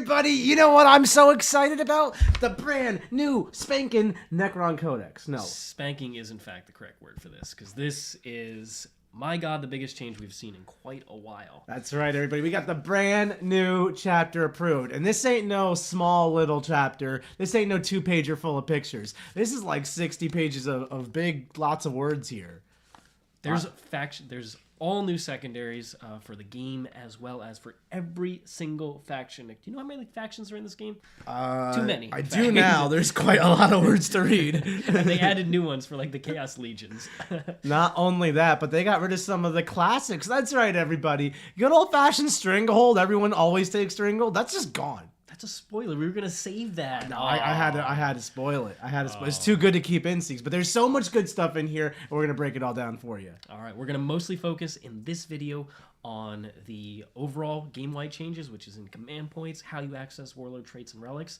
everybody. You know what I'm so excited about? The brand new spanking Necron Codex. No. Spanking is in fact the correct word for this, because this is, my God, the biggest change we've seen in quite a while. That's right, everybody. We got the brand new chapter approved. And this ain't no small little chapter. This ain't no 2-pager full of pictures. This is like 60 pages of big, lots of words here. There's there's all new secondaries for the game, as well as for every single faction. Do you know how many factions are in this game? Too many. I do now. There's quite a lot of words to read. And they added new ones for like the Chaos Legions. Not only that, but they got rid of some of the classics. That's right, everybody. Good old-fashioned Stranglehold. Everyone always takes Stranglehold. That's just gone. That's a spoiler. We were gonna save that. No, I had to spoil it. It's too good to keep instincts, but there's so much good stuff in here, and we're gonna break it all down for you. All right, we're gonna mostly focus in this video on the overall game-wide changes, which is in command points, how you access warlord traits and relics,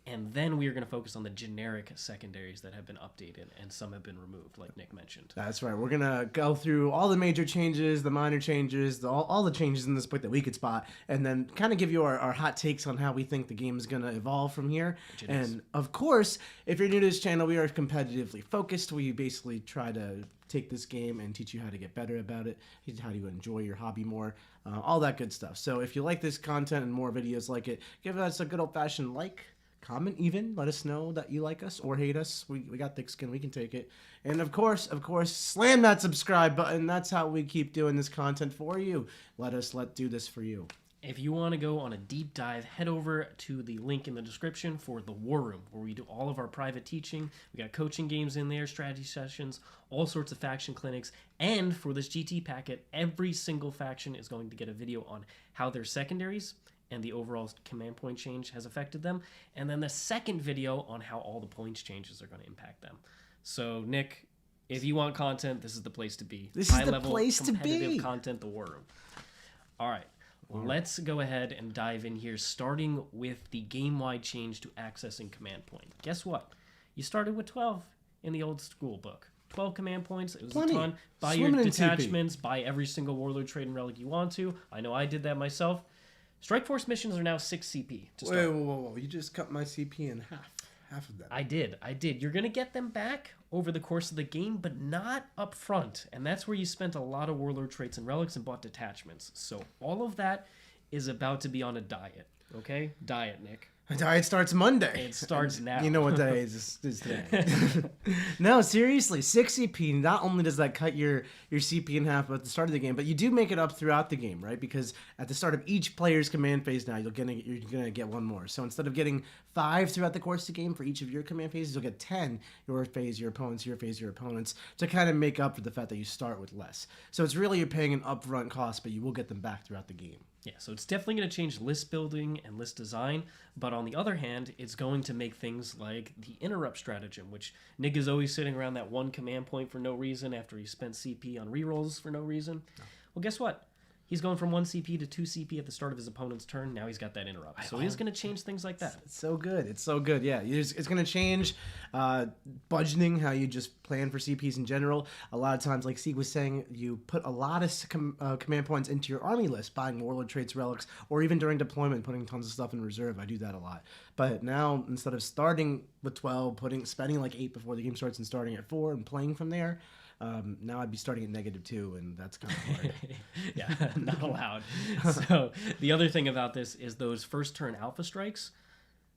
and then we are going to focus on the generic secondaries that have been updated, and some have been removed, like Nick mentioned. That's right. We're going to go through all the major changes, the minor changes, all the changes in this book that we could spot, and then kind of give you our hot takes on how we think the game is going to evolve from here. And, of course, if you're new to this channel, we are competitively focused. We basically try to take this game and teach you how to get better about it, how to enjoy your hobby more, all that good stuff. So if you like this content and more videos like it, give us a good old-fashioned like, comment even, let us know that you like us or hate us. We got thick skin, we can take it. And of course, slam that subscribe button. That's how we keep doing this content for you. Let's do this for you. If you want to go on a deep dive, head over to the link in the description for the War Room, where we do all of our private teaching. We got coaching games in there, strategy sessions, all sorts of faction clinics. And for this GT packet, every single faction is going to get a video on how their secondaries and the overall command point change has affected them, and then the second video on how all the points changes are going to impact them. So, Nick, if you want content, this is the place to be. This is the place to be. Competitive content, the War Room. All right, let's go ahead and dive in here, starting with the game-wide change to accessing command point. Guess what? You started with 12 in the old school book. 12 command points. It was a ton. Buy your detachments, buy every single warlord trait and relic you want to. I know I did that myself. Strike Force missions are now 6 CP to start. Whoa. You just cut my CP in half. Half of that. I did. You're going to get them back over the course of the game, but not up front. And that's where you spent a lot of warlord traits and relics and bought detachments. So all of that is about to be on a diet. Okay? Diet, Nick. Diet starts Monday. It starts now. You know what day is today. No, seriously, 6 CP, not only does that cut your CP in half at the start of the game, but you do make it up throughout the game, right? Because at the start of each player's command phase now, you're gonna get one more. So instead of getting 5 throughout the course of the game for each of your command phases, you'll get 10, your phase, your opponents, your phase, your opponents, to kind of make up for the fact that you start with less. So it's really, you're paying an upfront cost, but you will get them back throughout the game. Yeah, so it's definitely going to change list building and list design, but on the other hand, it's going to make things like the interrupt stratagem, which Nick is always sitting around that one command point for no reason after he spent CP on rerolls for no reason. No. Well, guess what? He's going from 1 CP to 2 CP at the start of his opponent's turn. Now he's got that interrupt. So he's going to change things like that. It's so good. It's so good. Yeah, it's going to change budgeting, how you just plan for CPs in general. A lot of times, like Sieg was saying, you put a lot of command points into your army list, buying warlord traits, relics, or even during deployment, putting tons of stuff in reserve. I do that a lot. But now, instead of starting with 12, spending like 8 before the game starts and starting at 4 and playing from there, now I'd be starting at -2, and that's kind of hard. Yeah, not allowed. So the other thing about this is those first turn alpha strikes,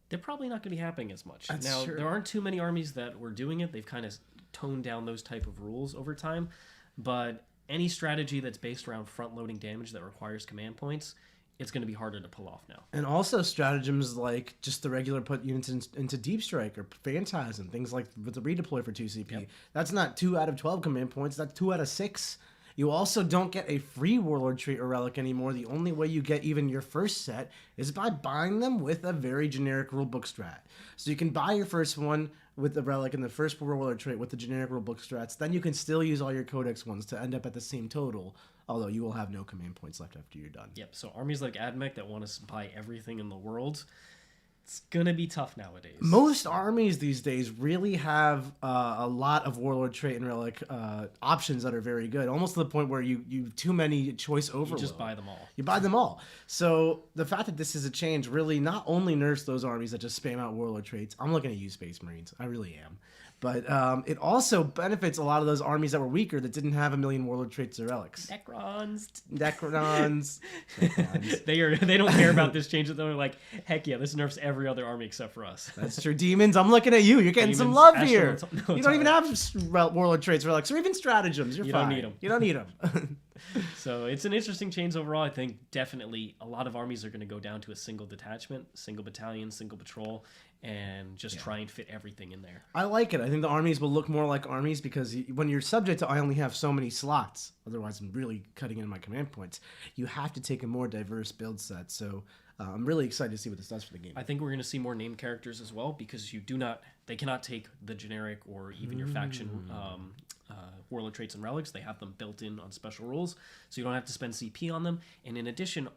they're probably not going to be happening as much. Now, there aren't too many armies that were doing it. They've kind of toned down those type of rules over time. But any strategy that's based around front-loading damage that requires command points, it's going to be harder to pull off now. And also stratagems like just the regular put units into Deep Strike or Phantasm, things like with the redeploy for 2 CP. Yep. That's not 2 out of 12 command points. That's 2 out of 6. You also don't get a free warlord trait or relic anymore. The only way you get even your first set is by buying them with a very generic rulebook strat. So you can buy your first one with the relic and the first warlord trait with the generic rulebook strats. Then you can still use all your Codex ones to end up at the same total, although you will have no command points left after you're done. Yep, so armies like Admech that want to buy everything in the world, It's gonna be tough nowadays. Most armies these days really have a lot of warlord trait and relic options that are very good, almost to the point where you too many choice overload. You just buy them all. You buy them all. So the fact that this is a change really not only nerfs those armies that just spam out warlord traits. I'm looking at you, Space Marines. I really am. But it also benefits a lot of those armies that were weaker that didn't have a million warlord traits or relics. Necrons. They don't care about this change. They're like, heck yeah, this nerfs every other army except for us. That's true. Demons, I'm looking at you. You're getting some love here. You don't even have warlord traits, relics, or even stratagems. You're fine. Don't need them. You don't need them. So it's an interesting change overall. I think definitely a lot of armies are going to go down to a single detachment, single battalion, single patrol, and just try and fit everything in there. I like it. I think the armies will look more like armies because when you're subject to I only have so many slots, otherwise I'm really cutting into my command points, you have to take a more diverse build set. So I'm really excited to see what this does for the game. I think we're going to see more named characters as well because they cannot take the generic or even your faction warlord traits and relics. They have them built in on special rules, so you don't have to spend CP on them. And in addition,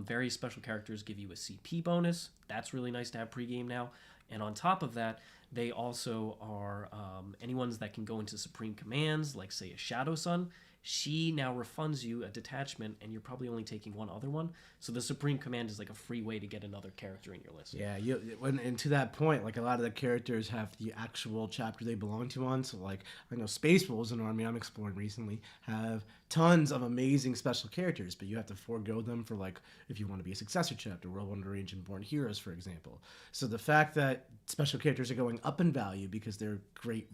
various special characters give you a CP bonus. That's really nice to have pregame now. And on top of that, they also are anyone's that can go into supreme commands, like say a Shadow Sun. She now refunds you a detachment, and you're probably only taking one other one. So the Supreme Command is like a free way to get another character in your list. Yeah, and to that point, like a lot of the characters have the actual chapter they belong to on. So like I know Space Wolves, an army I'm exploring recently, have tons of amazing special characters, but you have to forego them for like if you want to be a successor chapter, World Wonder Ancient Born Heroes, for example. So the fact that special characters are going up in value because they're great,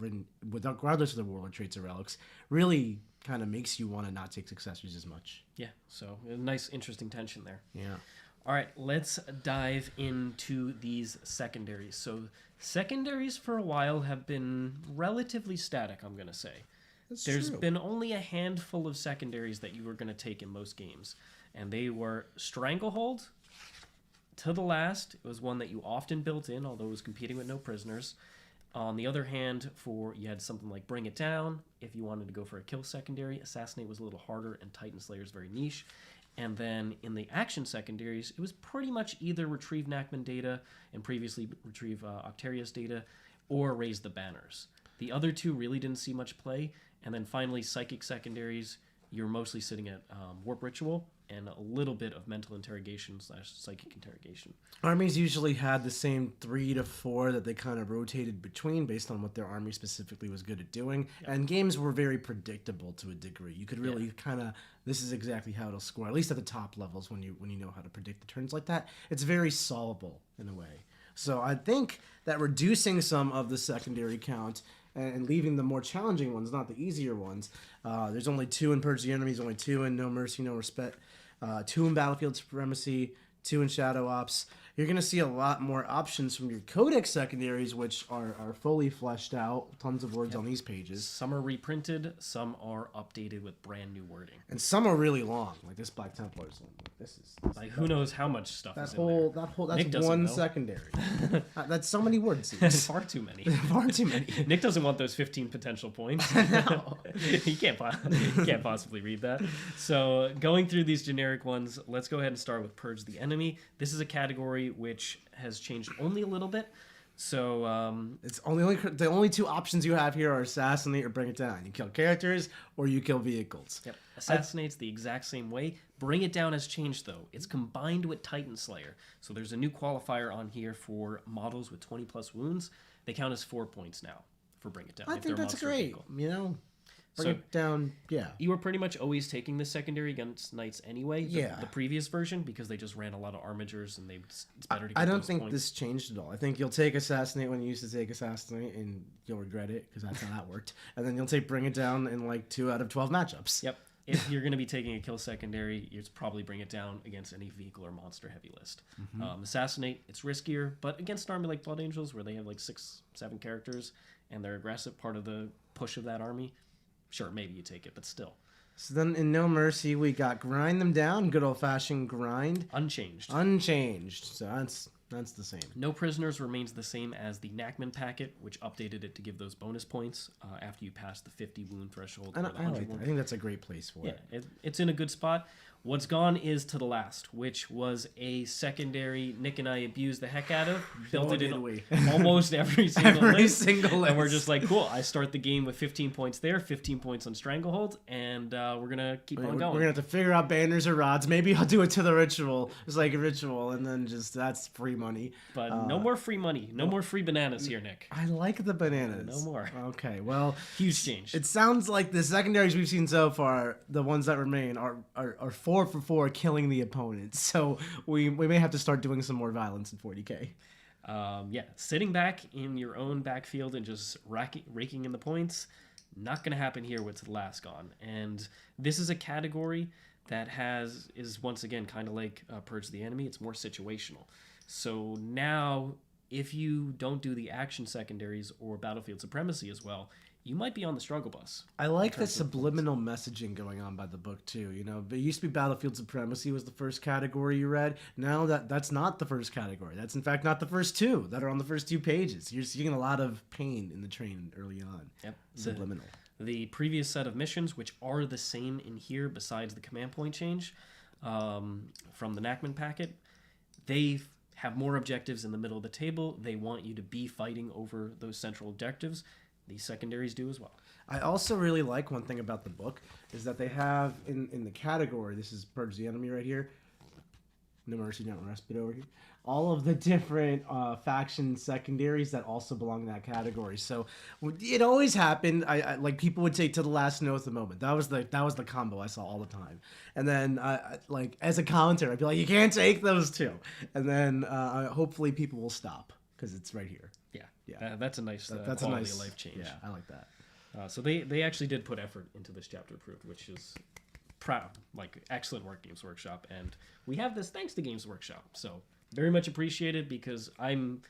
regardless of their warlord traits or relics, really kind of makes you want to not take successors as much. Yeah, so a nice, interesting tension there. Yeah. All right, let's dive into these secondaries. So secondaries for a while have been relatively static, I'm going to say. There's been only a handful of secondaries that you were going to take in most games, and they were Stranglehold. To the last, it was one that you often built in, although it was competing with no prisoners. On the other hand, you had something like Bring It Down. If you wanted to go for a kill secondary, Assassinate was a little harder, and Titan Slayer is very niche. And then in the action secondaries, it was pretty much either Retrieve Nachman data and previously Retrieve Octarius data, or Raise the Banners. The other two really didn't see much play. And then finally, Psychic secondaries, you're mostly sitting at Warp Ritual and a little bit of Mental Interrogation / Psychic Interrogation. Armies usually had the same 3 to 4 that they kind of rotated between based on what their army specifically was good at doing. Yep. And games were very predictable to a degree. You could really kind of, this is exactly how it'll score, at least at the top levels when you know how to predict the turns like that. It's very solvable in a way. So I think that reducing some of the secondary count and leaving the more challenging ones, not the easier ones. There's only 2 in Purge the Enemies, only 2 in No Mercy, No Respect, 2 in Battlefield Supremacy, 2 in Shadow Ops. You're going to see a lot more options from your Codex secondaries, which are fully fleshed out. Tons of words on these pages. Some are reprinted, some are updated with brand new wording. And some are really long, like this Black Templar's one. This like who knows how much stuff is in there. That's one secondary. That's so many words. Far too many. Far too many. Nick doesn't want those 15 potential points. No. He can't possibly read that. So going through these generic ones, let's go ahead and start with Purge the Enemy. This is a category which has changed only a little bit. So it's the only 2 options you have here are Assassinate or Bring It Down. You kill characters or you kill vehicles. Yep. Assassinate's the exact same way. Bring It Down has changed though. It's combined with Titan Slayer. So there's a new qualifier on here for models with 20 plus wounds. They count as 4 points now for Bring It Down. I think that's great. Bring it down, yeah. You were pretty much always taking the secondary against knights anyway. The previous version, because they just ran a lot of armigers and it's better to get I don't those think points. this changed at all. I think you'll take Assassinate when you used to take Assassinate and you'll regret it because that's how that worked. And then you'll take Bring It Down in like 2 out of 12 matchups. Yep. If you're going to be taking a kill secondary, you'd probably Bring It Down against any vehicle or monster heavy list. Assassinate, it's riskier, but against an army like Blood Angels where they have like 6, 7 characters and they're aggressive, part of the push of that army, sure, maybe you take it, but still. So then in No Mercy, we got Grind Them Down, good old-fashioned grind. Unchanged. Unchanged. So that's That's the same. No prisoners remains the same as the Knackman packet, which updated it to give those bonus points after you pass the 50 wound threshold. And or the I 100 like that. wound. I think that's a great place for it. It's in a good spot. What's gone is to the last, which was a secondary Nick and I abused the heck out of. Built it in almost every single list. And we're just like, cool, I start the game with 15 points there, 15 points on Stranglehold, and we're going to keep on going. We're going to have to figure out banners or rods. Maybe I'll do it to the ritual. It's like a ritual, and then just that's free money. But no more free money. No more free bananas here, Nick. I like the bananas. No more. Okay, well. Huge change. It sounds like the secondaries we've seen so far, the ones that remain, are 4 for 4 killing the opponent. So we may have to start doing some more violence in 40k. Sitting back in your own backfield and just raking in the points, not going to happen here with the last gone. And this is a category that is once again kind of like Purge the Enemy. It's more situational. So now, if you don't do the action secondaries or Battlefield Supremacy as well, you might be on the struggle bus. I like the subliminal messaging going on by the book too. You know, it used to be Battlefield Supremacy was the first category you read. Now that's not the first category. That's in fact not the first two that are on the first 2 pages. You're seeing a lot of pain in the train early on. Yep. Subliminal. The previous set of missions, which are the same in here besides the command point change from the Knackman packet, they have more objectives in the middle of the table. They want you to be fighting over those central objectives. These secondaries do as well. I also really like one thing about the book is that they have in the category, this is Purge the Enemy right here, No Mercy, No Respite over here, all of the different faction secondaries that also belong in that category. So it always happened. I like people would say to the last no at the moment. That was the combo I saw all the time. And then like as a commentator, I'd be like, you can't take those two. And then hopefully people will stop because it's right here. Yeah, that's a nice that's quality a nice of life change. Yeah, I like that. So they actually did put effort into this chapter approved, which is proud, like excellent work, Games Workshop, and we have this thanks to Games Workshop. So very much appreciated because I'm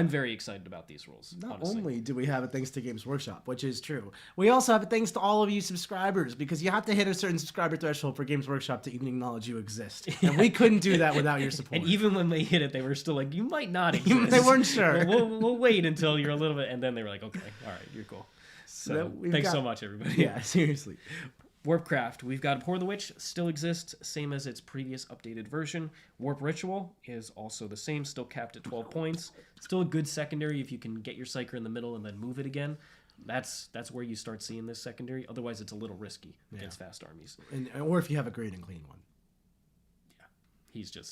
very excited about these rules. Not honestly. only do we have it thanks to Games Workshop, which is true, we also have it thanks to all of you subscribers because you have to hit a certain subscriber threshold for Games Workshop to even acknowledge you exist. And we couldn't do that without your support. And even when they hit it, they were still like, you might not exist. They weren't sure. We'll wait until you're a little bit, and then they were like, okay, all right, you're cool. So thanks so much, everybody. Yeah, seriously. Warpcraft, we've got Abhor the Witch, still exists, same as its previous updated version. Warp Ritual is also the same, still capped at 12 points. Still a good secondary if you can get your Psyker in the middle and then move it again. That's where you start seeing this secondary. Otherwise, it's a little risky against fast armies. Or if you have a great and clean one. Yeah,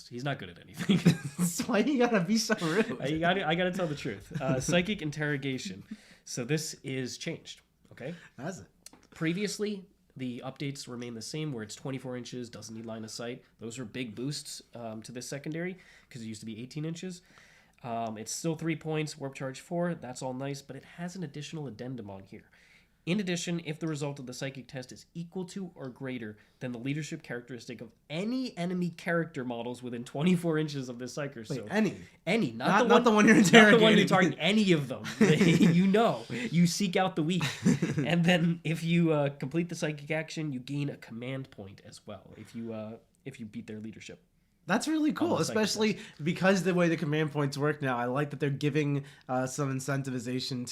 he's not good at anything. That's why you gotta be so rude. I gotta tell the truth. Psychic Interrogation. So this is changed, okay? Has it? Previously, the updates remain the same, where it's 24 inches, doesn't need line of sight. Those are big boosts to this secondary, because it used to be 18 inches. It's still 3 points, warp charge 4, that's all nice, but it has an additional addendum on here. In addition, if the result of the psychic test is equal to or greater than the leadership characteristic of any enemy character models within 24 inches of this psyker. Wait, so any, not the one you're interrogating. Not the one you're targeting, any of them. You seek out the weak. And then if you complete the psychic action, you gain a command point as well if you beat their leadership. That's really cool, especially because the way the command points work now. I like that they're giving some incentivization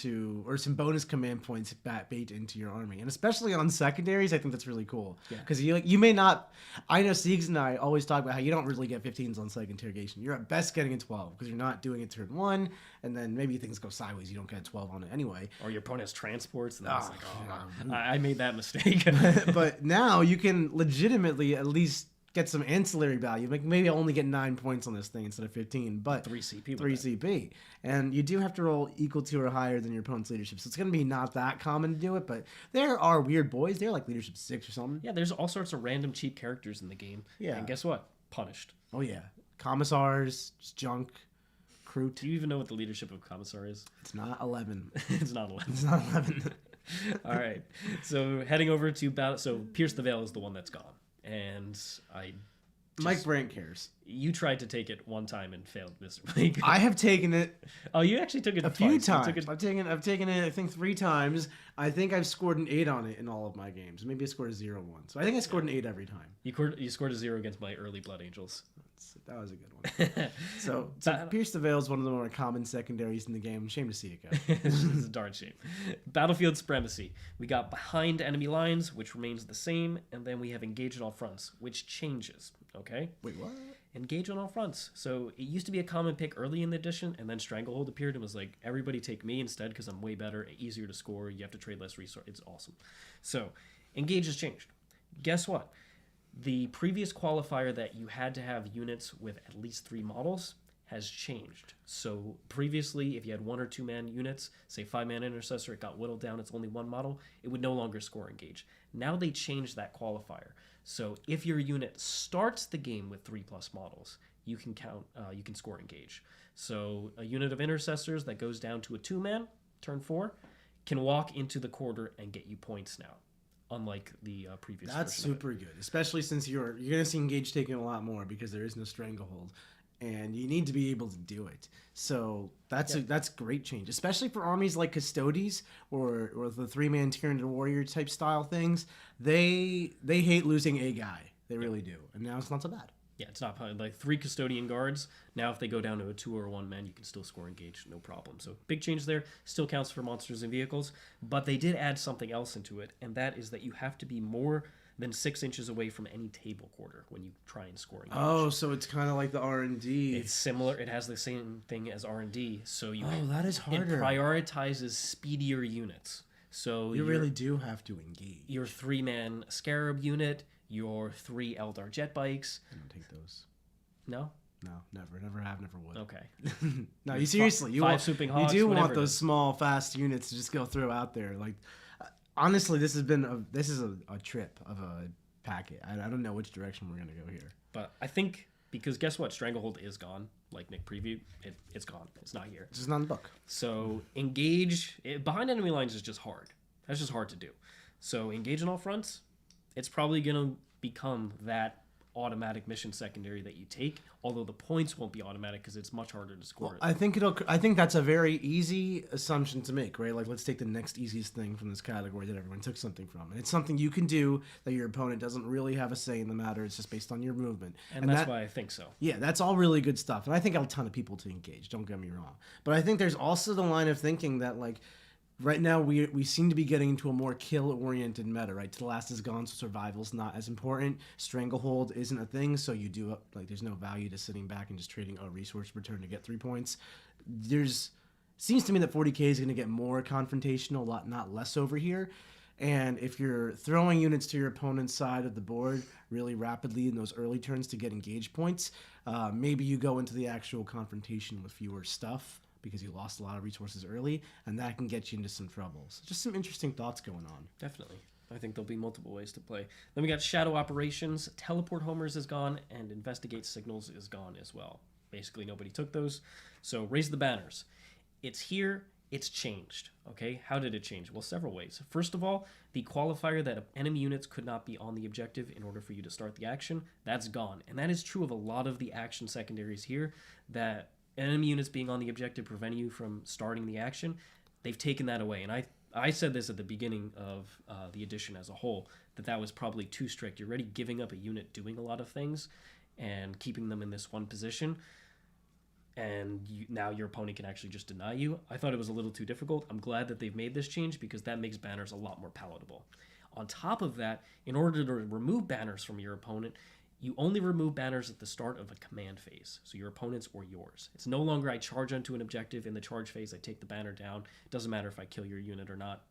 or some bonus command points bait into your army, and especially on secondaries, I think that's really cool. Because you may not. I know Siegs and I always talk about how you don't really get 15s on psychic interrogation. You're at best getting a 12 because you're not doing it turn 1, and then maybe things go sideways. You don't get a 12 on it anyway. Or your opponent has transports, and I made that mistake. But now you can legitimately at least get some ancillary value. Maybe only get 9 points on this thing instead of 15, but 3 CP. 3 CP. And you do have to roll equal to or higher than your opponent's leadership. So it's going to be not that common to do it, but there are weird boys. They're like leadership 6 or something. Yeah, there's all sorts of random cheap characters in the game. Yeah. And guess what? Punished. Oh, yeah. Commissars, just junk, Kroot. Do you even know what the leadership of Commissar is? It's not 11. It's not 11. It's not 11. All right. So heading over to Battle. So Pierce the Veil is the one that's gone. And Mike Brandt cares. You tried to take it one time and failed miserably. I have taken it Oh, you actually took it a few twice. You times. took it- I've taken it I think 3 times. I think I've scored an 8 on it in all of my games. Maybe I scored a 0 once. So I think I scored an 8 every time. You scored a 0 against my early Blood Angels. That was a good one. So Pierce the Veil is one of the more common secondaries in the game. Shame to see it go. This is a darn shame. Battlefield supremacy. We got behind enemy lines, which remains the same, and then we have engage on all fronts, which changes. Okay. Wait, what? Engage on all fronts. So it used to be a common pick early in the edition, and then Stranglehold appeared and was like, everybody take me instead because I'm way better, easier to score, you have to trade less resource. It's awesome. So engage has changed. Guess what? The previous qualifier that you had to have units with at least 3 models has changed. So previously, if you had 1 or 2 man units, say 5-man intercessor, it got whittled down, it's only 1 model, it would no longer score engage. Now they changed that qualifier. So if your unit starts the game with 3+ models, you can score engage. So a unit of intercessors that goes down to a 2-man, turn 4, can walk into the quarter and get you points now, unlike the previous That's version of it. super good, especially since you're gonna see engage taking a lot more because there is no stranglehold, and you need to be able to do it. So that's great change, especially for armies like Custodes or the 3-man Tyranid warrior type style things. They hate losing a guy. They really do, and now it's not so bad. Yeah, it's not like 3 custodian guards. Now, if they go down to a 2 or a 1 man, you can still score engage, no problem. So big change there. Still counts for monsters and vehicles, but they did add something else into it, and that is that you have to be more than 6 inches away from any table quarter when you try and score engage. Oh, so it's kind of like the R&D. It's similar. It has the same thing as R&D. So that is harder. It prioritizes speedier units. So you really do have to engage. Your 3-man Scarab unit, your 3 Eldar jet bikes. I don't take those. No? No, never have, never would. Okay. No, you seriously, you five swooping hogs, you do whatever want it those is. small, fast units to just go throw out there. Like, honestly, this is a trip of a packet. I don't know which direction we're gonna go here. But I think because guess what, Stranglehold is gone. Like Nick previewed, it's gone. It's not here. It's just not in the book. So engage behind enemy lines is just hard. That's just hard to do. So engage on all fronts. It's probably gonna become that automatic mission secondary that you take, although the points won't be automatic because it's much harder to score. I think that's a very easy assumption to make, right? Like, let's take the next easiest thing from this category that everyone took something from, and it's something you can do that your opponent doesn't really have a say in the matter. It's just based on your movement, and that's why I think so. Yeah, that's all really good stuff, and I think a ton of people to engage. Don't get me wrong, but I think there's also the line of thinking that, like, right now we seem to be getting into a more kill-oriented meta, right? To the last is gone, so survival's not as important. Stranglehold isn't a thing, so you do, like, there's no value to sitting back and just trading a resource return to get 3 points. Seems to me that 40k is going to get more confrontational, not less over here. And if you're throwing units to your opponent's side of the board really rapidly in those early turns to get engage points, maybe you go into the actual confrontation with fewer stuff, because you lost a lot of resources early, and that can get you into some troubles. Just some interesting thoughts going on. Definitely. I think there'll be multiple ways to play. Then we got Shadow Operations, Teleport Homers is gone, and Investigate Signals is gone as well. Basically, nobody took those. So Raise the Banners. It's here, it's changed. Okay, how did it change? Well, several ways. First of all, the qualifier that enemy units could not be on the objective in order for you to start the action, that's gone. And that is true of a lot of the action secondaries here, that enemy units being on the objective preventing you from starting the action. They've taken that away. And I said this at the beginning of the edition as a whole, that was probably too strict. You're already giving up a unit doing a lot of things and keeping them in this one position, and now your opponent can actually just deny you. I thought it was a little too difficult. I'm glad that they've made this change because that makes banners a lot more palatable. On top of that, in order to remove banners from your opponent, you only remove banners at the start of a command phase, so your opponent's or yours. It's no longer I charge onto an objective in the charge phase, I take the banner down. It doesn't matter if I kill your unit or not.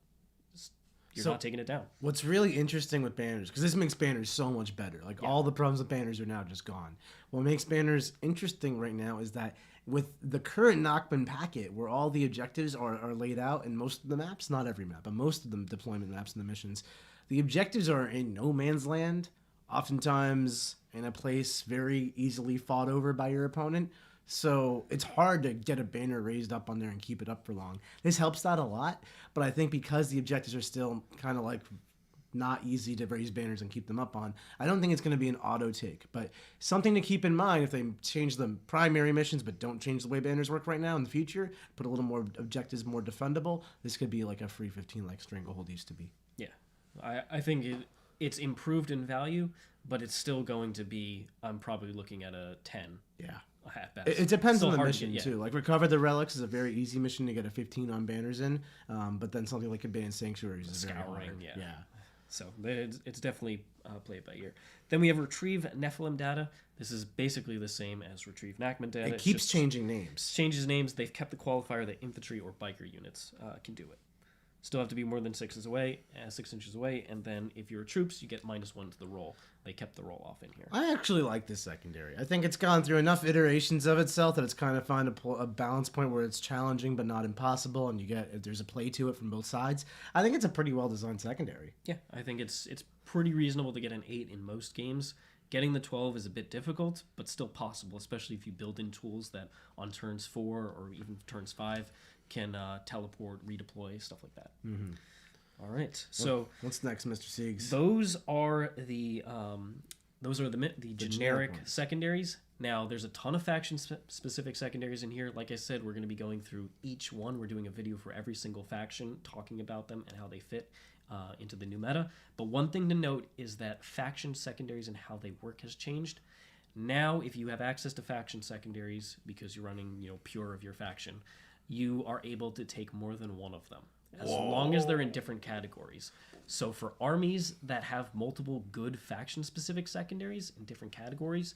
You're not taking it down. What's really interesting with banners, because this makes banners so much better. Like, all the problems with banners are now just gone. What makes banners interesting right now is that with the current Nachman packet, where all the objectives are laid out in most of the maps, not every map, but most of the deployment maps and the missions, the objectives are in no man's land, oftentimes in a place very easily fought over by your opponent. So it's hard to get a banner raised up on there and keep it up for long. This helps that a lot, but I think because the objectives are still kind of like not easy to raise banners and keep them up on. I don't think it's going to be an auto take, but something to keep in mind if they change the primary missions but don't change the way banners work right now in the future, put a little more objectives, more defendable, this could be like a free 15 like Stranglehold used to be. Yeah. I think it's improved in value, but it's still going to be, I'm probably looking at a 10. Yeah. At best. It depends Still on the hard mission, too. Like, Recover the Relics is a very easy mission to get a 15 on banners in, but then something like Abandoned Sanctuaries is very hard. Yeah. So it's definitely play it by ear. Then we have Retrieve Nephilim data. This is basically the same as Retrieve Nachman data. It keeps changing names. Changes names. They've kept the qualifier that infantry or biker units can do it. Still have to be more than 6 inches away, and then if you're troops, you get -1 to the roll. They kept the roll off in here. I actually like this secondary. I think it's gone through enough iterations of itself that it's kind of found a balance point where it's challenging but not impossible, and there's a play to it from both sides. I think it's a pretty well designed secondary. Yeah, I think it's pretty reasonable to get an 8 in most games. Getting the 12 is a bit difficult, but still possible, especially if you build in tools that on turns 4 or even turns 5 can teleport, redeploy, stuff like that. Mm-hmm. All right. So what's next, Mr. Siegs? Those are the generic ones. Secondaries. Now, there's a ton of faction-specific secondaries in here. Like I said, we're going to be going through each one. We're doing a video for every single faction, talking about them and how they fit into the new meta. But one thing to note is that faction secondaries and how they work has changed. Now, if you have access to faction secondaries because you're running, pure of your faction, you are able to take more than one of them, as long as they're in different categories. So for armies that have multiple good faction-specific secondaries in different categories,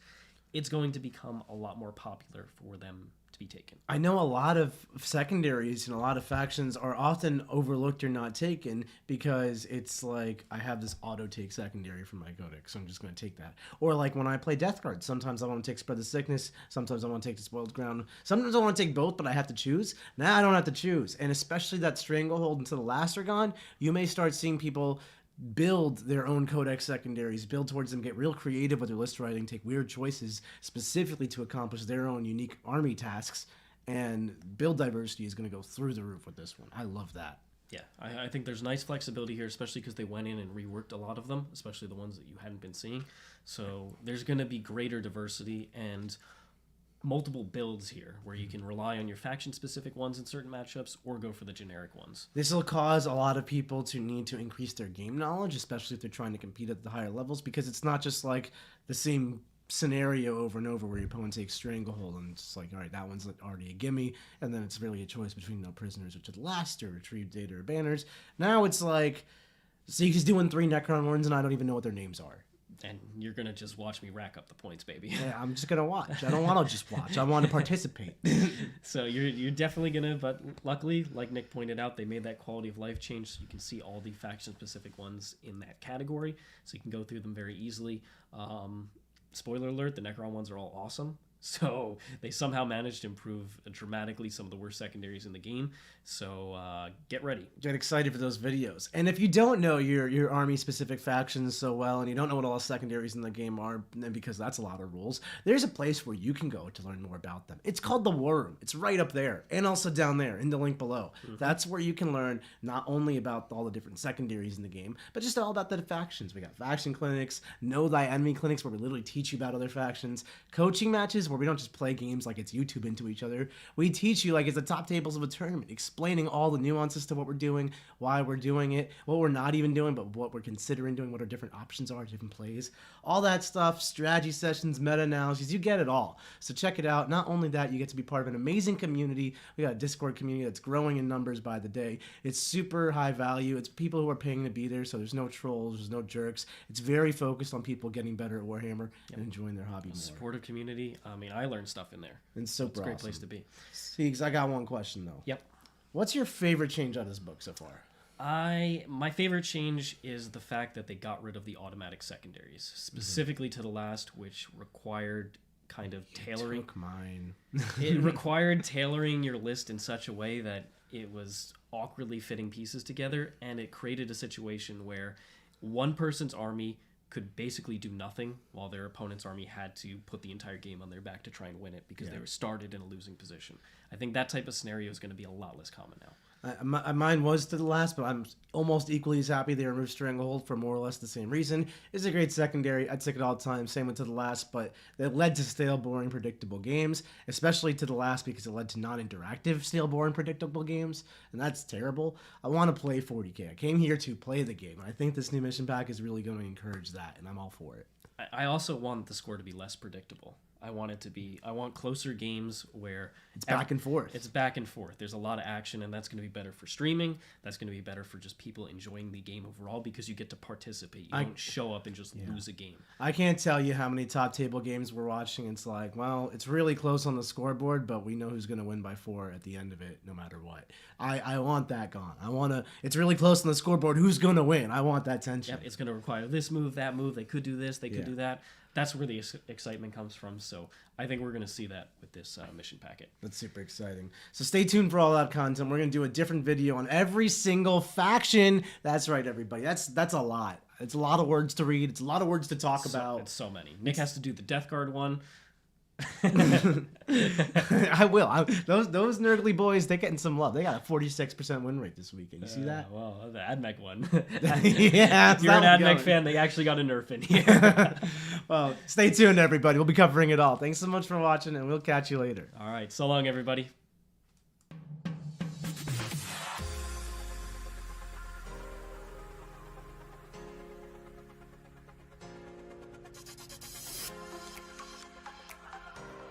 it's going to become a lot more popular for them to be taken. I know a lot of secondaries and a lot of factions are often overlooked or not taken because it's like, I have this auto-take secondary for my Codex, so I'm just going to take that. Or like when I play Death Guard, sometimes I want to take Spread the Sickness, sometimes I want to take Despoiled Ground, sometimes I want to take both, but I have to choose. Now I don't have to choose. And especially that Stranglehold until the last are gone, you may start seeing people build their own Codex secondaries, build towards them, get real creative with their list writing, take weird choices specifically to accomplish their own unique army tasks, and build diversity is going to go through the roof with this one. I love that. Yeah, I think there's nice flexibility here, especially because they went in and reworked a lot of them, especially the ones that you hadn't been seeing. So there's going to be greater diversity and multiple builds here where you can rely on your faction specific ones in certain matchups or go for the generic ones. This will cause a lot of people to need to increase their game knowledge, especially if they're trying to compete at the higher levels, because it's not just like the same scenario over and over where your opponent takes Stranglehold and it's like, all right, that one's already a gimme, and then it's really a choice between No Prisoners or To the Last or Retrieve Data or Banners. Now it's like Zeke's doing 3 Necron Horns and I don't even know what their names are. And you're going to just watch me rack up the points, baby. Yeah, I'm just going to watch. I don't want to just watch. I want to participate. So you're definitely going to, but luckily, like Nick pointed out, they made that quality of life change so you can see all the faction-specific ones in that category, so you can go through them very easily. Spoiler alert, the Necron ones are all awesome. So they somehow managed to improve dramatically some of the worst secondaries in the game. So get ready. Get excited for those videos. And if you don't know your army-specific factions so well, and you don't know what all the secondaries in the game are, and because that's a lot of rules, there's a place where you can go to learn more about them. It's called the War Room. It's right up there, and also down there in the link below. Mm-hmm. That's where you can learn not only about all the different secondaries in the game, but just all about the factions. We got faction clinics, know thy enemy clinics, where we literally teach you about other factions, coaching matches where we don't just play games like it's YouTube into each other. We teach you like it's the top tables of a tournament, explaining all the nuances to what we're doing, why we're doing it, what we're not even doing, but what we're considering doing, what our different options are, different plays, all that stuff, strategy sessions, meta-analyses, you get it all. So check it out. Not only that, you get to be part of an amazing community. We got a Discord community that's growing in numbers by the day. It's super high value. It's people who are paying to be there, so there's no trolls, there's no jerks. It's very focused on people getting better at Warhammer and enjoying their hobby more. Supportive community. I mean, I learned stuff in there. It's super It's a great awesome. place to be. Siegs, I got one question though. Yep. What's your favorite change out of this book so far? My favorite change is the fact that they got rid of the automatic secondaries, specifically to the last, which required kind of tailoring. Took mine. It required tailoring your list in such a way that it was awkwardly fitting pieces together, and it created a situation where one person's army could basically do nothing while their opponent's army had to put the entire game on their back to try and win it because they were started in a losing position. I think that type of scenario is going to be a lot less common now. Mine was to the last, but I'm almost equally as happy they removed Stranglehold for more or less the same reason. It's a great secondary. I'd take it all the time. Same with to the last, but it led to stale, boring, predictable games, especially to the last because it led to non-interactive, stale, boring, predictable games, and that's terrible. I want to play 40K. I came here to play the game, and I think this new mission pack is really going to encourage that, and I'm all for it. I also want the score to be less predictable. I want closer games where it's back and forth. It's back and forth. There's a lot of action, and that's going to be better for streaming. That's going to be better for just people enjoying the game overall because you get to participate. You don't show up and just lose a game. I can't tell you how many top table games we're watching. It's like, well, it's really close on the scoreboard, but we know who's going to win by 4 at the end of it, no matter what. I want that gone. It's really close on the scoreboard. Who's going to win? I want that tension. Yep, it's going to require this move, that move. They could do this. They could do that. That's where the excitement comes from. So I think we're going to see that with this mission packet. That's super exciting. So stay tuned for all that content. We're going to do a different video on every single faction. That's right, everybody. That's a lot. It's a lot of words to read. It's a lot of words to talk about. It's so many. Nick has to do the Death Guard one. I will. Those Nurgly boys, they're getting some love. They got a 46% win rate this weekend. You see that? Well, the AdMech one. Yeah, if you're an AdMech fan, they actually got a nerf in here. Well, stay tuned, everybody. We'll be covering it all. Thanks so much for watching, and we'll catch you later. All right. So long, everybody.